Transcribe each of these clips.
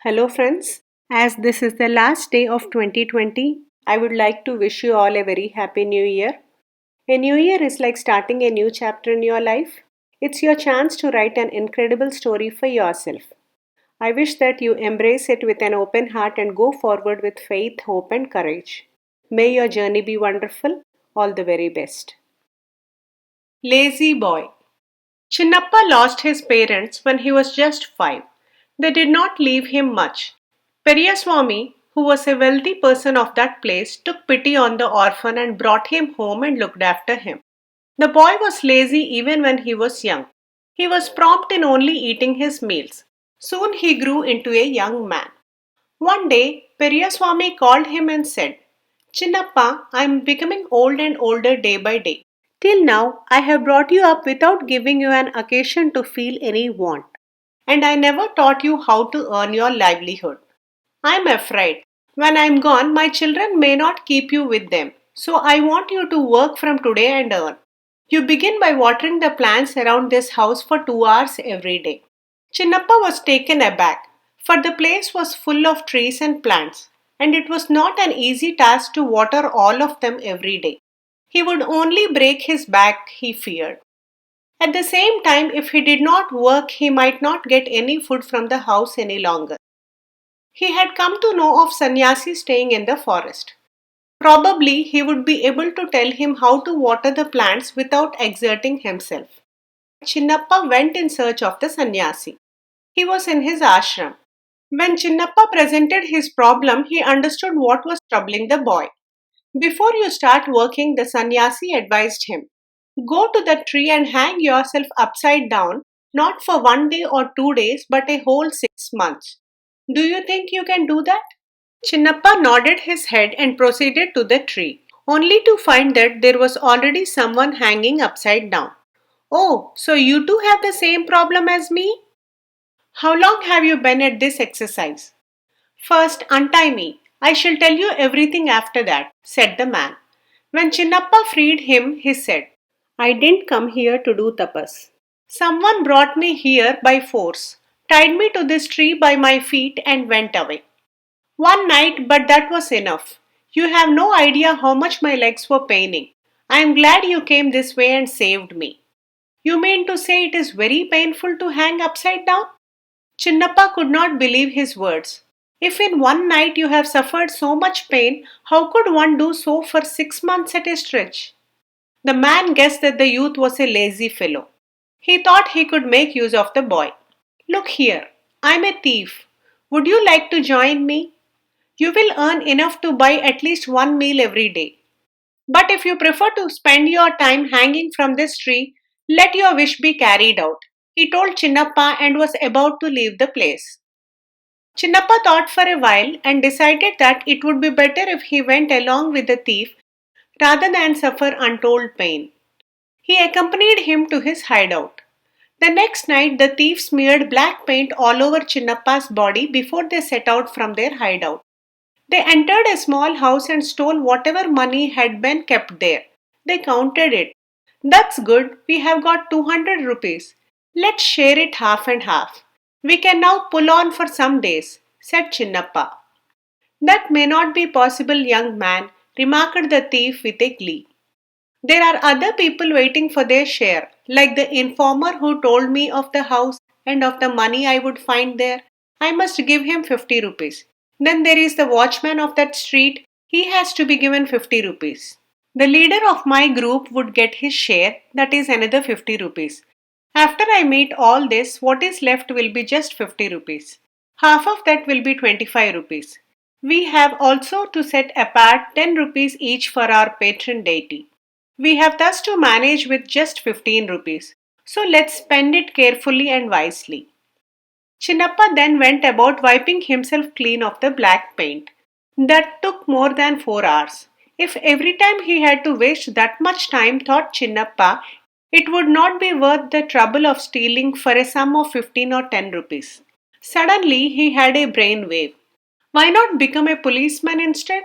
Hello, friends. As this is the last day of 2020, I would like to wish you all a very happy new year. A new year is like starting a new chapter in your life. It's your chance to write an incredible story for yourself. I wish that you embrace it with an open heart and go forward with faith, hope, and courage. May your journey be wonderful. All the very best. Lazy Boy. Chinnappa lost his parents when he was just 5. They did not leave him much. Periyaswamy, who was a wealthy person of that place, took pity on the orphan and brought him home and looked after him. The boy was lazy even when he was young. He was prompt in only eating his meals. Soon he grew into a young man. One day, Periyaswamy called him and said, Chinnappa, I am becoming old and older day by day. Till now, I have brought you up without giving you an occasion to feel any want, and I never taught you how to earn your livelihood. I am afraid when I am gone, my children may not keep you with them, so I want you to work from today and earn. You begin by watering the plants around this house for 2 hours every day. Chinnappa was taken aback, for the place was full of trees and plants, and it was not an easy task to water all of them every day. He would only break his back, he feared. At the same time, if he did not work, he might not get any food from the house any longer. He had come to know of Sannyasi staying in the forest. Probably he would be able to tell him how to water the plants without exerting himself. Chinnappa went in search of the sannyasi. He was in his ashram. When Chinnappa presented his problem, he understood what was troubling the boy. Before you start working, the sannyasi advised him, go to the tree and hang yourself upside down, not for 1 day or 2 days, but a whole 6 months. Do you think you can do that? Chinnappa nodded his head and proceeded to the tree, only to find that there was already someone hanging upside down. Oh, so you too have the same problem as me? How long have you been at this exercise? First, untie me. I shall tell you everything after that, said the man. When Chinnappa freed him, he said, I didn't come here to do tapas. Someone brought me here by force, tied me to this tree by my feet, and went away. One night, but that was enough. You have no idea how much my legs were paining. I am glad you came this way and saved me. You mean to say it is very painful to hang upside down? Chinnappa could not believe his words. If in one night you have suffered so much pain, how could one do so for 6 months at a stretch? The man guessed that the youth was a lazy fellow. He thought he could make use of the boy. Look here, I am a thief. Would you like to join me? You will earn enough to buy at least one meal every day. But if you prefer to spend your time hanging from this tree, let your wish be carried out. He told Chinnappa and was about to leave the place. Chinnappa thought for a while and decided that it would be better if he went along with the thief rather than suffer untold pain. He accompanied him to his hideout. The next night, the thief smeared black paint all over Chinnappa's body before they set out from their hideout. They entered a small house and stole whatever money had been kept there. They counted it. That's good, we have got 200 rupees. Let's share it half and half. We can now pull on for some days, said Chinnappa. That may not be possible, young man, remarked the thief with a glee. There are other people waiting for their share, like the informer who told me of the house and of the money I would find there. I must give him 50 rupees. Then there is the watchman of that street. He has to be given 50 rupees. The leader of my group would get his share, that is another 50 rupees. After I meet all this, what is left will be just 50 rupees. Half of that will be 25 rupees. We have also to set apart 10 rupees each for our patron deity. We have thus to manage with just 15 rupees. So let's spend it carefully and wisely. Chinnappa then went about wiping himself clean of the black paint. That took more than 4 hours. If every time he had to waste that much time, thought Chinnappa, it would not be worth the trouble of stealing for a sum of 15 or 10 rupees. Suddenly he had a brain wave. Why not become a policeman instead?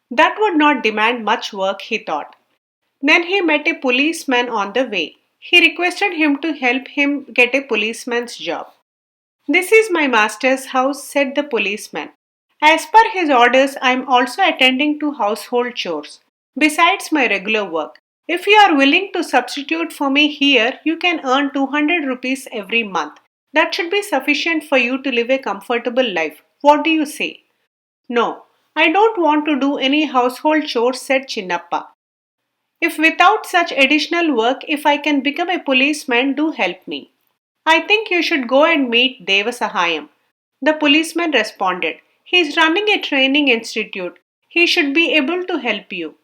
That would not demand much work, he thought. Then he met a policeman on the way. He requested him to help him get a policeman's job. This is my master's house, said the policeman. As per his orders, I am also attending to household chores, besides my regular work. If you are willing to substitute for me here, you can earn 200 rupees every month. That should be sufficient for you to live a comfortable life. What do you say? No, I don't want to do any household chores, said Chinnappa. If without such additional work, if I can become a policeman, do help me. I think you should go and meet Devasahayam. The policeman responded. He is running a training institute. He should be able to help you.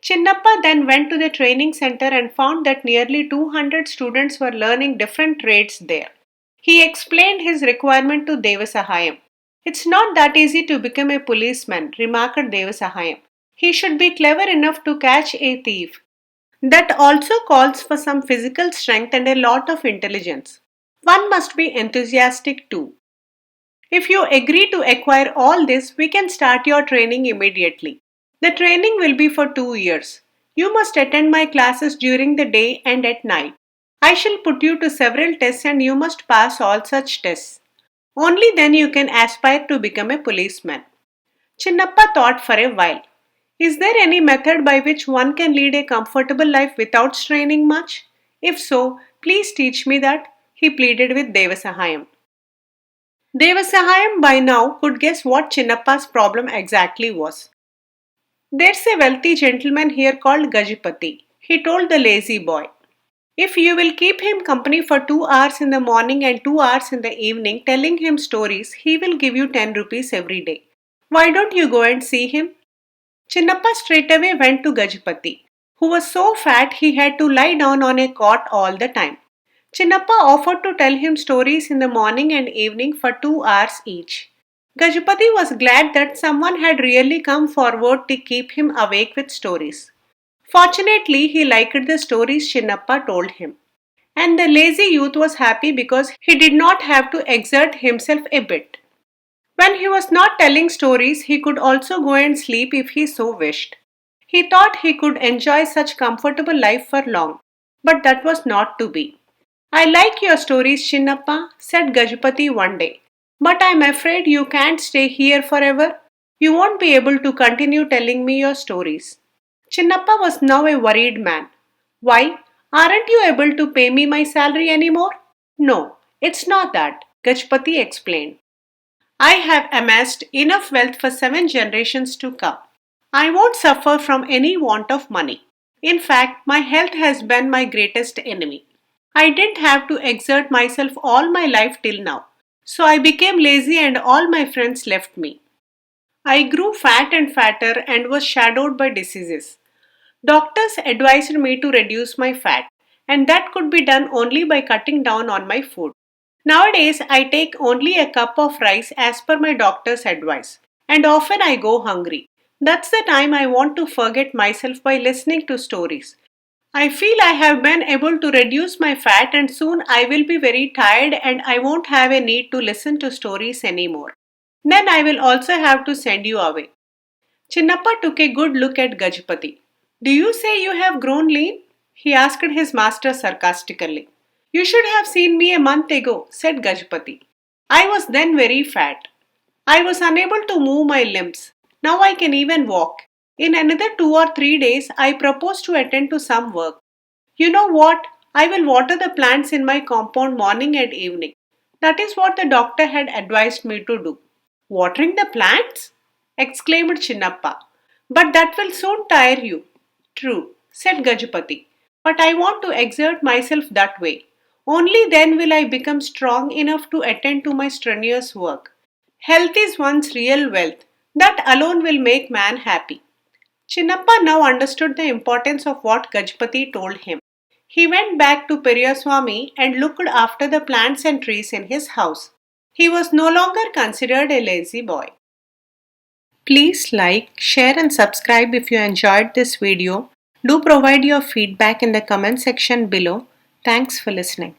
Chinnappa then went to the training center and found that nearly 200 students were learning different trades there. He explained his requirement to Devasahayam. It's not that easy to become a policeman, remarked Devasahayam. He should be clever enough to catch a thief. That also calls for some physical strength and a lot of intelligence. One must be enthusiastic too. If you agree to acquire all this, we can start your training immediately. The training will be for 2 years. You must attend my classes during the day and at night. I shall put you to several tests and you must pass all such tests. Only then you can aspire to become a policeman. Chinnappa thought for a while. Is there any method by which one can lead a comfortable life without straining much? If so, please teach me that, he pleaded with Devasahayam. Devasahayam by now could guess what Chinnappa's problem exactly was. There's a wealthy gentleman here called Gajapati, he told the lazy boy. If you will keep him company for 2 hours in the morning and 2 hours in the evening telling him stories, he will give you 10 rupees every day. Why don't you go and see him? Chinnappa straightway went to Gajapati, who was so fat he had to lie down on a cot all the time. Chinnappa offered to tell him stories in the morning and evening for 2 hours each. Gajapati was glad that someone had really come forward to keep him awake with stories. Fortunately, he liked the stories Chinnappa told him. And the lazy youth was happy because he did not have to exert himself a bit. When he was not telling stories, he could also go and sleep if he so wished. He thought he could enjoy such comfortable life for long, but that was not to be. I like your stories, Chinnappa, said Gajapati one day, but I am afraid you can't stay here forever. You won't be able to continue telling me your stories. Chinnappa was now a worried man. Why? Aren't you able to pay me my salary anymore? No, it's not that, Gajapati explained. I have amassed enough wealth for 7 generations to come. I won't suffer from any want of money. In fact, my health has been my greatest enemy. I didn't have to exert myself all my life till now. So I became lazy and all my friends left me. I grew fat and fatter and was shadowed by diseases. Doctors advised me to reduce my fat, and that could be done only by cutting down on my food. Nowadays, I take only a cup of rice as per my doctor's advice, and often I go hungry. That's the time I want to forget myself by listening to stories. I feel I have been able to reduce my fat, and soon I will be very tired and I won't have a need to listen to stories anymore. Then I will also have to send you away. Chinnappa took a good look at Gajapati. Do you say you have grown lean? He asked his master sarcastically. You should have seen me a month ago, said Gajapati. I was then very fat. I was unable to move my limbs. Now I can even walk. In another 2 or 3 days, I propose to attend to some work. You know what? I will water the plants in my compound morning and evening. That is what the doctor had advised me to do. Watering the plants? Exclaimed Chinnappa. But that will soon tire you. True, said Gajapati. But I want to exert myself that way. Only then will I become strong enough to attend to my strenuous work. Health is one's real wealth. That alone will make man happy. Chinnappa now understood the importance of what Gajapati told him. He went back to Periyaswamy and looked after the plants and trees in his house. He was no longer considered a lazy boy. Please like, share and subscribe if you enjoyed this video. Do provide your feedback in the comment section below. Thanks for listening.